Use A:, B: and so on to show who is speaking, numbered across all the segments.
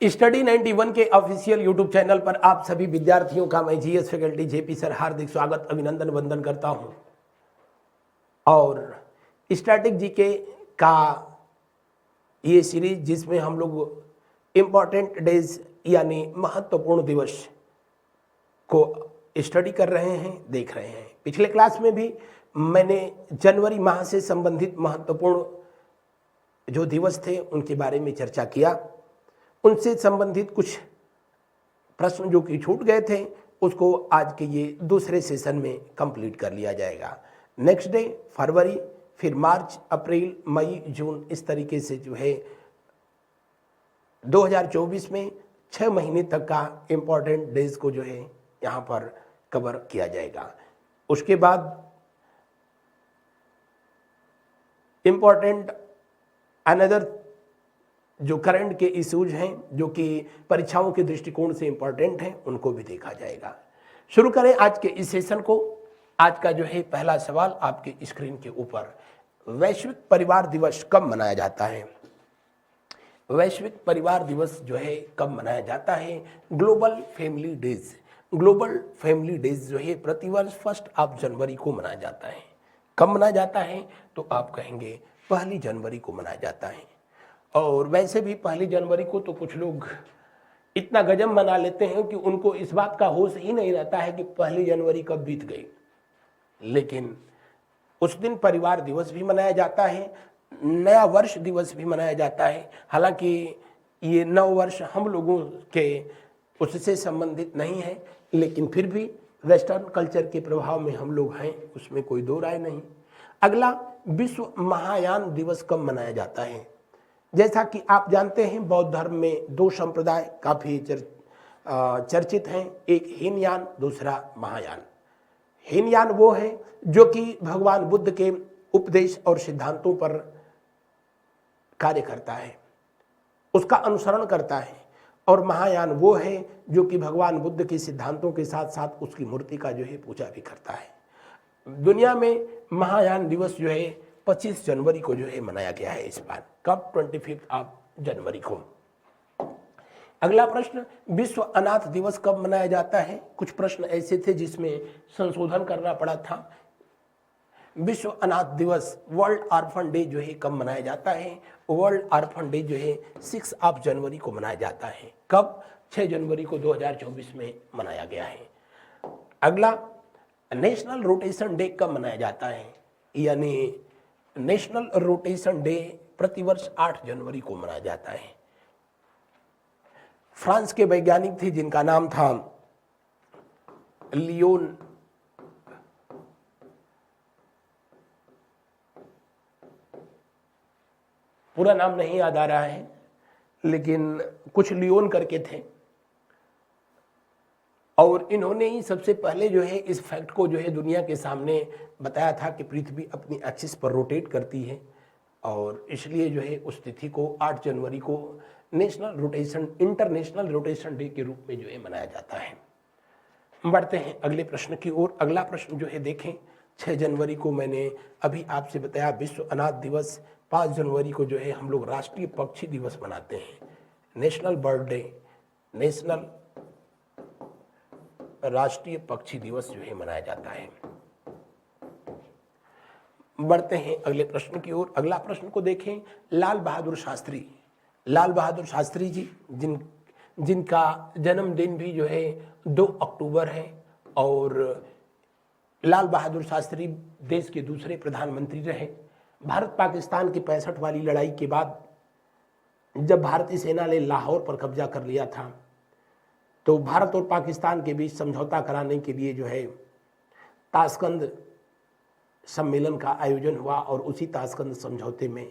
A: Study 91 के official YouTube channel पर आप सभी विद्यार्थियों का मैं जीएस फैकल्टी जेपी सर हार्दिक स्वागत अभिनंदन वंदन करता हूं। और स्टैटिक जीके का ये सीरीज जिसमें हम लोग इम्पॉर्टेंट डेज यानी महत्वपूर्ण दिवस को स्टडी कर रहे हैं, देख रहे हैं। पिछले क्लास में भी मैंने जनवरी माह से संबंधित महत्वपूर्ण जो दिवस थे उनके बारे में चर्चा किया। उनसे संबंधित कुछ प्रश्न जो कि छूट गए थे उसको आज के ये दूसरे सेशन में कंप्लीट कर लिया जाएगा। नेक्स्ट डे फरवरी, फिर मार्च, अप्रैल, मई, जून, इस तरीके से जो है 2024 में 6 महीने तक का इम्पॉर्टेंट डेज को जो है यहाँ पर कवर किया जाएगा। उसके बाद इम्पॉर्टेंट अनदर जो करंट के इश्यूज हैं जो कि परीक्षाओं के दृष्टिकोण से इम्पॉर्टेंट हैं उनको भी देखा जाएगा। शुरू करें आज के इस सेशन को। आज का जो है पहला सवाल आपके स्क्रीन के ऊपर, वैश्विक परिवार दिवस कब मनाया जाता है? वैश्विक परिवार दिवस जो है कब मनाया जाता है? Global family days. Global family days जो है प्रतिवर्ष 1 जनवरी को मनाया जाता है। कब मनाया जाता है? तो आप कहेंगे 1 जनवरी को मनाया जाता है। और वैसे भी 1 जनवरी को तो कुछ लोग इतना गजब मना लेते हैं कि उनको इस बात का होश ही नहीं रहता है कि 1 जनवरी कब बीत गई। लेकिन उस दिन परिवार दिवस भी मनाया जाता है, नया वर्ष दिवस भी मनाया जाता है। हालांकि ये नव वर्ष हम लोगों के उससे संबंधित नहीं है, लेकिन फिर भी वेस्टर्न कल्चर के प्रभाव में हम लोग हैं, उसमें कोई दो राय नहीं। अगला, विश्व महायान दिवस कब मनाया जाता है? जैसा कि आप जानते हैं बौद्ध धर्म में 2 संप्रदाय काफ़ी चर्चित हैं, एक हीनयान, दूसरा महायान। हीनयान वो है जो कि भगवान बुद्ध के उपदेश और सिद्धांतों पर कार्य करता है, उसका अनुसरण करता है। और महायान वो है जो कि भगवान बुद्ध के सिद्धांतों के साथ साथ उसकी मूर्ति का जो है पूजा भी करता है। दुनिया में महायान दिवस जो है 25 जनवरी को जो है मनाया गया है इस बार। कब? 25 जनवरी को। अगला प्रश्न, विश्व अनाथ दिवस कब मनाया जाता है? कुछ प्रश्न ऐसे थे जिसमें संशोधन करना पड़ा था। विश्व अनाथ दिवस, वर्ल्ड आर्फन डे जो है कब मनाया जाता है? वर्ल्ड आर्फन डे जो है 6 जनवरी को मनाया जाता है। कब? 6 जनवरी को 2024 में मनाया गया है। अगला, नेशनल रोटेशन डे कब मनाया जाता है? यानी नेशनल रोटेशन डे प्रतिवर्ष 8 जनवरी को मनाया जाता है। फ्रांस के वैज्ञानिक थे जिनका नाम था लियोन पूरा नाम नहीं याद आ रहा है, लेकिन कुछ लियोन करके थे। और इन्होंने ही सबसे पहले जो है इस फैक्ट को जो है दुनिया के सामने बताया था कि पृथ्वी अपनी एक्सिस पर रोटेट करती है, और इसलिए जो है उस तिथि को 8 जनवरी को इंटरनेशनल रोटेशन डे के रूप में जो है मनाया जाता है। बढ़ते हैं अगले प्रश्न की ओर। अगला प्रश्न जो है देखें, 6 जनवरी को मैंने अभी आपसे बताया विश्व अनाथ दिवस। 5 जनवरी को जो है हम लोग राष्ट्रीय पक्षी दिवस मनाते हैं, नेशनल बर्ड डे, नेशनल राष्ट्रीय पक्षी दिवस जो है मनाया जाता है। बढ़ते हैं अगले प्रश्न की ओर। अगला प्रश्न को देखें, लाल बहादुर शास्त्री। लाल बहादुर शास्त्री जी जिनका जन्मदिन भी जो है 2 अक्टूबर है, और लाल बहादुर शास्त्री देश के दूसरे प्रधानमंत्री रहे। भारत पाकिस्तान की 65 वाली लड़ाई के बाद जब भारतीय सेना ने लाहौर पर कब्जा कर लिया था, तो भारत और पाकिस्तान के बीच समझौता कराने के लिए जो है ताशकंद सम्मेलन का आयोजन हुआ, और उसी ताशकंद समझौते में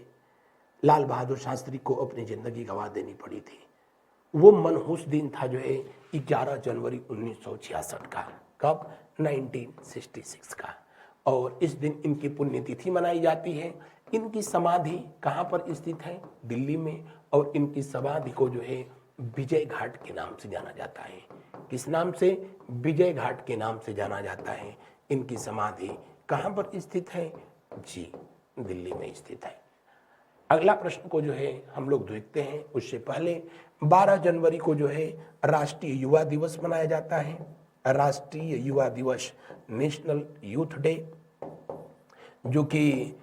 A: लाल बहादुर शास्त्री को अपनी ज़िंदगी गंवा देनी पड़ी थी। वो मनहूस दिन था जो है 11 जनवरी 1966 का। कब? 1966 का। और इस दिन इनकी पुण्यतिथि मनाई जाती है। इनकी समाधि कहाँ पर स्थित है? दिल्ली में। और इनकी समाधि को जो है विजय घाट के नाम से जाना जाता है। किस नाम से? विजय घाट के नाम से जाना जाता है। इनकी समाधि कहाँ पर स्थित है? जी, दिल्ली में स्थित है। अगला प्रश्न को जो है हम लोग देखते हैं, उससे पहले 12 जनवरी को जो है राष्ट्रीय युवा दिवस मनाया जाता है। राष्ट्रीय युवा दिवस, नेशनल यूथ डे, जो कि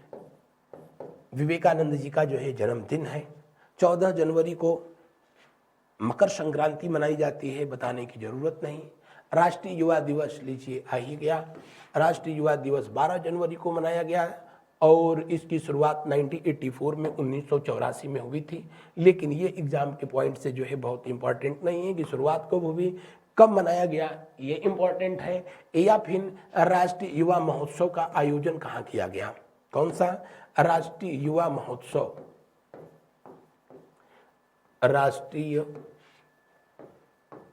A: विवेकानंद जी का जो है जन्मदिन है। 14 जनवरी को मकर संक्रांति मनाई जाती है, बताने की जरूरत नहीं। राष्ट्रीय युवा दिवस लीजिए आ ही गया। राष्ट्रीय युवा दिवस 12 जनवरी को मनाया गया और इसकी शुरुआत 1984 में 1984 में हुई थी। लेकिन ये एग्जाम के पॉइंट से जो है बहुत इंपॉर्टेंट नहीं है कि शुरुआत कब हुई, कब मनाया गया, ये इंपॉर्टेंट है। या फिर राष्ट्रीय युवा महोत्सव का आयोजन कहाँ किया गया, कौन सा राष्ट्रीय युवा महोत्सव, राष्ट्रीय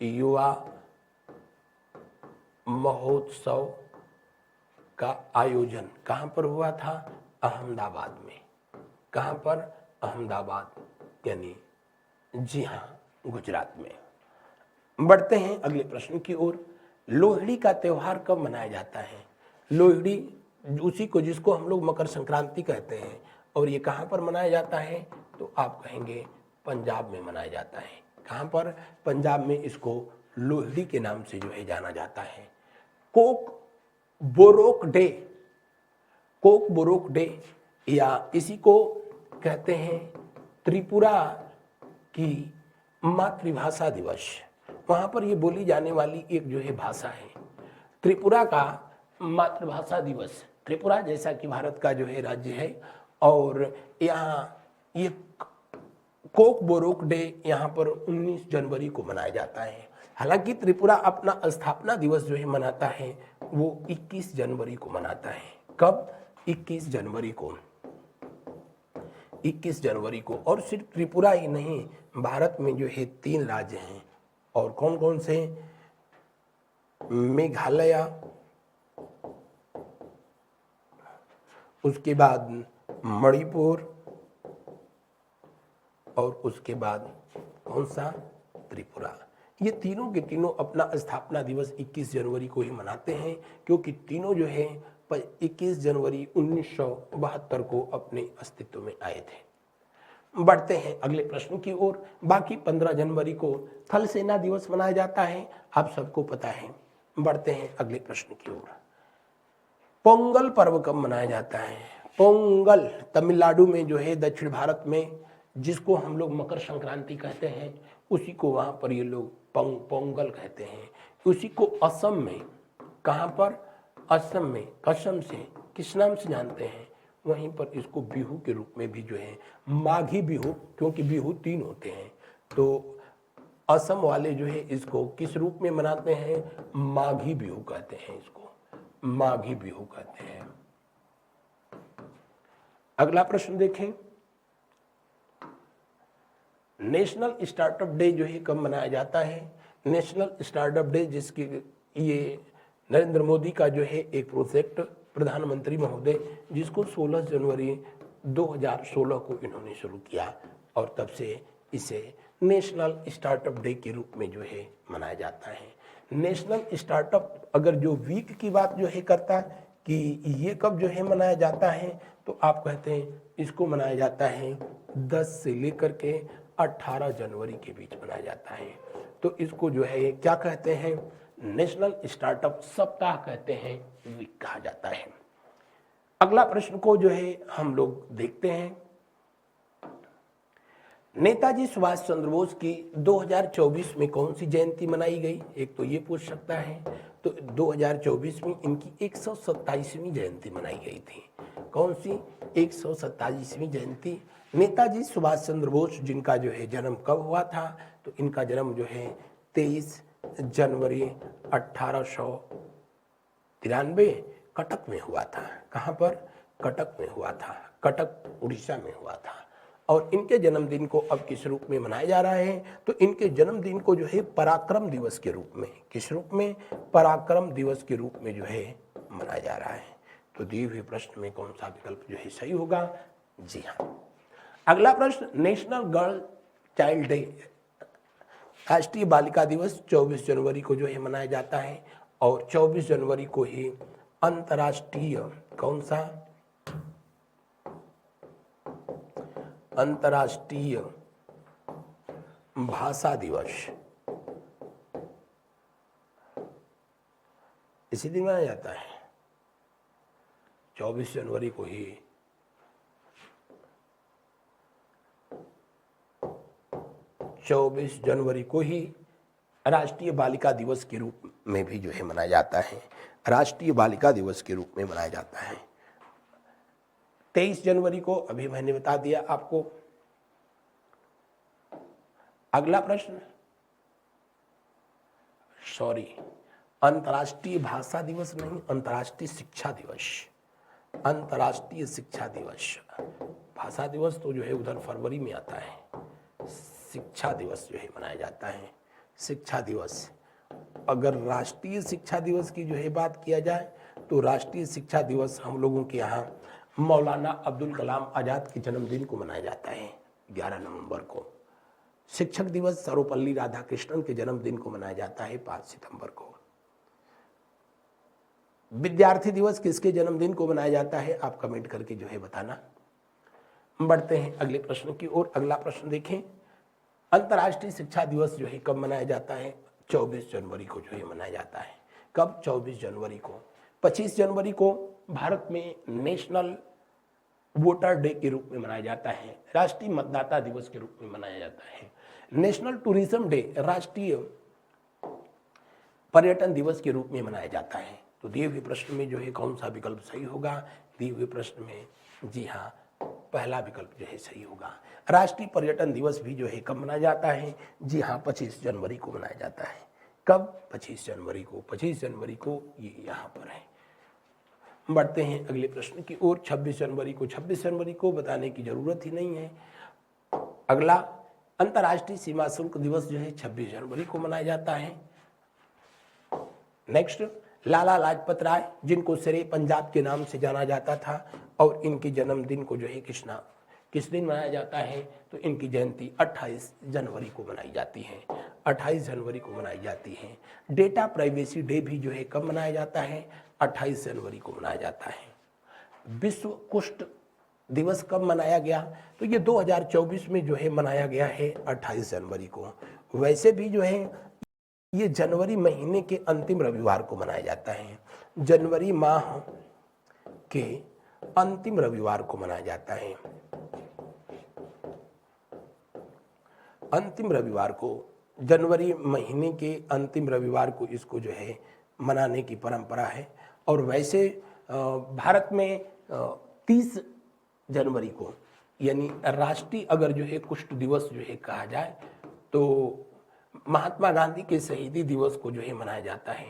A: युवा महोत्सव का आयोजन कहां पर हुआ था, अहमदाबाद में। कहां पर, अहमदाबाद, यानी जी हां, गुजरात में। बढ़ते हैं अगले प्रश्न की ओर। लोहड़ी का त्योहार कब मनाया जाता है? लोहड़ी उसी को जिसको हम लोग मकर संक्रांति कहते हैं, और ये कहां पर मनाया जाता है, तो आप कहेंगे पंजाब में मनाया जाता है। कहां पर, पंजाब में इसको लोहड़ी के नाम से जो है जाना जाता है। Coke Borok day, Coke Borok day, या इसी को कहते हैं त्रिपुरा की मातृभाषा दिवस। वहां पर ये बोली जाने वाली एक जो है भाषा है, त्रिपुरा का मातृभाषा दिवस। त्रिपुरा जैसा कि भारत का जो है राज्य है, और यहाँ ये कोक बोरोक डे यहाँ पर 19 जनवरी को मनाया जाता है। हालांकि त्रिपुरा अपना स्थापना दिवस जो है मनाता है वो 21 जनवरी को मनाता है। कब, 21 जनवरी को, 21 जनवरी को। और सिर्फ त्रिपुरा ही नहीं, भारत में जो है 3 राज्य हैं, और कौन कौन से, मेघालय, उसके बाद मणिपुर, और उसके बाद कौन सा, त्रिपुरा। ये तीनों के तीनों अपना स्थापना दिवस 21 जनवरी को ही मनाते हैं, क्योंकि तीनों जो है 21 जनवरी 1972 को अपने अस्तित्व में आए थे। बढ़ते हैं अगले प्रश्न की ओर। बाकी 15 जनवरी को थल सेना दिवस मनाया जाता है, आप सबको पता है। बढ़ते हैं अगले प्रश्न की ओर। पोंगल पर्व कब मनाया जाता है? पोंगल तमिलनाडु में जो है, दक्षिण भारत में, जिसको हम लोग मकर संक्रांति कहते हैं, उसी को वहाँ पर ये लोग पोंगल कहते हैं। उसी को असम में, कहाँ पर, असम में, कसम से किस नाम से जानते हैं, वहीं पर इसको बिहू के रूप में भी जो है, माघी बिहू, क्योंकि बिहू 3 होते हैं, तो असम वाले जो है इसको किस रूप में मनाते हैं, माघी बिहू कहते हैं, इसको माघी बिहू कहते हैं। अगला प्रश्न देखें। नेशनल स्टार्टअप डे जो है कब मनाया जाता है? नेशनल स्टार्टअप डे, जिसकी ये नरेंद्र मोदी का जो है एक प्रोजेक्ट, प्रधानमंत्री महोदय, जिसको 16 जनवरी 2016 को इन्होंने शुरू किया, और तब से इसे नेशनल स्टार्टअप डे के रूप में जो है मनाया जाता है। नेशनल स्टार्टअप अगर जो वीक की बात जो है करता कि ये कब जो है मनाया जाता है, तो आप कहते हैं इसको मनाया जाता है 10 से लेकर के 18 जनवरी के बीच मनाया जाता है। तो इसको जो है क्या कहते हैं, नेशनल स्टार्टअप सप्ताह कहते हैं, वीक कहा जाता है। अगला प्रश्न को जो है हम लोग देखते हैं। नेताजी सुभाष चंद्र बोस की 2024 में कौन सी जयंती मनाई गई? एक तो ये पूछ सकता है। तो 2024 में इनकी 127वीं जयंती मनाई गई थी। कौन सी? 127वीं जयंती। नेताजी सुभाष चंद्र बोस जिनका जो है जन्म कब हुआ था? तो इनका जन्म जो है 23 जनवरी 1893 कटक में हुआ था। कहाँ पर? कटक में हुआ था। कटक उड़ीसा में हुआ था। और इनके जन्मदिन को अब किस रूप में मनाया जा रहा है? तो इनके जन्मदिन को जो है पराक्रम दिवस के रूप में, किस रूप में? पराक्रम दिवस के रूप में जो है मनाया जा रहा है। तो दिए हुए प्रश्न में कौन सा विकल्प जो है सही होगा? जी हाँ। अगला प्रश्न, नेशनल गर्ल चाइल्ड डे, राष्ट्रीय बालिका दिवस 24 जनवरी को जो है मनाया जाता है। और 24 जनवरी को ही अंतर्राष्ट्रीय कौन सा? अंतर्राष्ट्रीय भाषा दिवस इसी दिन मनाया जाता है। 24 जनवरी को ही 24 जनवरी को ही राष्ट्रीय बालिका दिवस के रूप में भी जो है मनाया जाता है। राष्ट्रीय बालिका दिवस के रूप में मनाया जाता है। 23 जनवरी को अभी मैंने बता दिया आपको। अगला प्रश्न, सॉरी, अंतर्राष्ट्रीय भाषा दिवस नहीं, अंतर्राष्ट्रीय शिक्षा दिवस। अंतर्राष्ट्रीय शिक्षा दिवस, भाषा दिवस तो जो है उधर फरवरी में आता है। शिक्षा दिवस जो है मनाया जाता है। शिक्षा दिवस, अगर राष्ट्रीय शिक्षा दिवस की जो है बात किया जाए तो राष्ट्रीय शिक्षा दिवस हम लोगों के यहाँ मौलाना अब्दुल कलाम आज़ाद के जन्मदिन को मनाया जाता है 11 नवंबर को। शिक्षक दिवस सर्वपल्ली राधाकृष्णन के जन्मदिन को मनाया जाता है 5 सितंबर को। विद्यार्थी दिवस किसके जन्मदिन को मनाया जाता है, आप कमेंट करके जो है बताना। बढ़ते हैं अगले प्रश्न की ओर। अगला प्रश्न देखें, अंतर्राष्ट्रीय शिक्षा दिवस जो है कब मनाया जाता है? 24 जनवरी को जो है मनाया जाता है। कब? 24 जनवरी को। 25 जनवरी को भारत में नेशनल वोटर डे के रूप में मनाया जाता है। राष्ट्रीय मतदाता दिवस के रूप में मनाया जाता है। नेशनल टूरिज्म डे, राष्ट्रीय पर्यटन दिवस के रूप में मनाया जाता है। तो दिए हुए प्रश्न में जो है कौन सा विकल्प सही होगा? दिए हुए प्रश्न में जी हाँ, पहला विकल्प जो है सही होगा। राष्ट्रीय पर्यटन दिवस भी जो है कब मनाया जाता है? जी हाँ, 25 जनवरी को मनाया जाता है। कब? 25 जनवरी को। 25 जनवरी को ये यहाँ पर है। बढ़ते हैं अगले प्रश्न की ओर। 26 जनवरी को, 26 जनवरी को बताने की जरूरत ही नहीं है। अगला, अंतर्राष्ट्रीय सीमा शुल्क दिवस जो है 26 जनवरी को मनाया जाता है। नेक्स्ट, लाला लाजपत राय, जिनको शेरे पंजाब के नाम से जाना जाता था, और इनके जन्मदिन को जो है किस दिन मनाया जाता है? तो इनकी जयंती 28 जनवरी को मनाई जाती है। 28 जनवरी को मनाई जाती है। डेटा प्राइवेसी डे भी जो है कब मनाया जाता है? 28 जनवरी को मनाया जाता है। विश्व कुष्ठ दिवस कब मनाया गया? तो ये 2024 में जो है मनाया गया है 28 जनवरी को। वैसे भी जो है ये जनवरी महीने के अंतिम रविवार को मनाया जाता है। जनवरी माह के अंतिम रविवार को मनाया जाता है। अंतिम रविवार को, जनवरी महीने के अंतिम रविवार को इसको जो है मनाने की परंपरा है। और वैसे भारत में 30 जनवरी को, यानी राष्ट्रीय अगर जो है कुष्ठ दिवस जो है कहा जाए तो महात्मा गांधी के शहीदी दिवस को जो है मनाया जाता है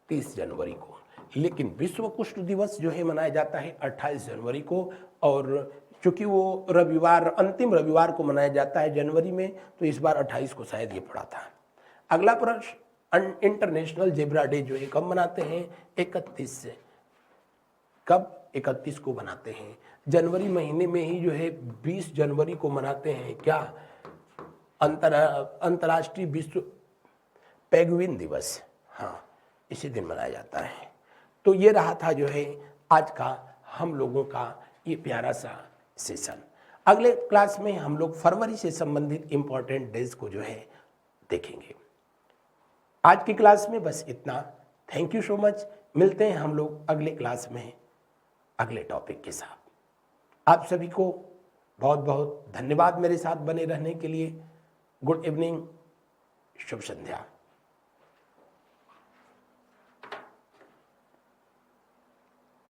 A: 30 जनवरी को। लेकिन विश्व कुष्ठ दिवस जो है मनाया जाता है 28 जनवरी को। और चूंकि वो रविवार, अंतिम रविवार को मनाया जाता है जनवरी में, तो इस बार 28 को शायद ये पड़ा था। अगला प्रश्न, इंटरनेशनल जेब्रा डे जो है कब मनाते हैं? 31 से। कब? 31 को मनाते हैं। जनवरी महीने में ही जो है 20 जनवरी को मनाते हैं। क्या? अंतर्राष्ट्रीय विश्व पेंगुइन दिवस, हाँ, इसी दिन मनाया जाता है। तो ये रहा था जो है आज का हम लोगों का ये प्यारा सा सेशन। अगले क्लास में हम लोग फरवरी से संबंधित इंपॉर्टेंट डेज को जो है देखेंगे। आज की क्लास में बस इतना। Thank you so much. मिलते हैं हम लोग अगले क्लास में अगले टॉपिक के साथ। आप सभी को बहुत बहुत धन्यवाद मेरे साथ बने रहने के लिए। गुड इवनिंग, शुभ संध्या।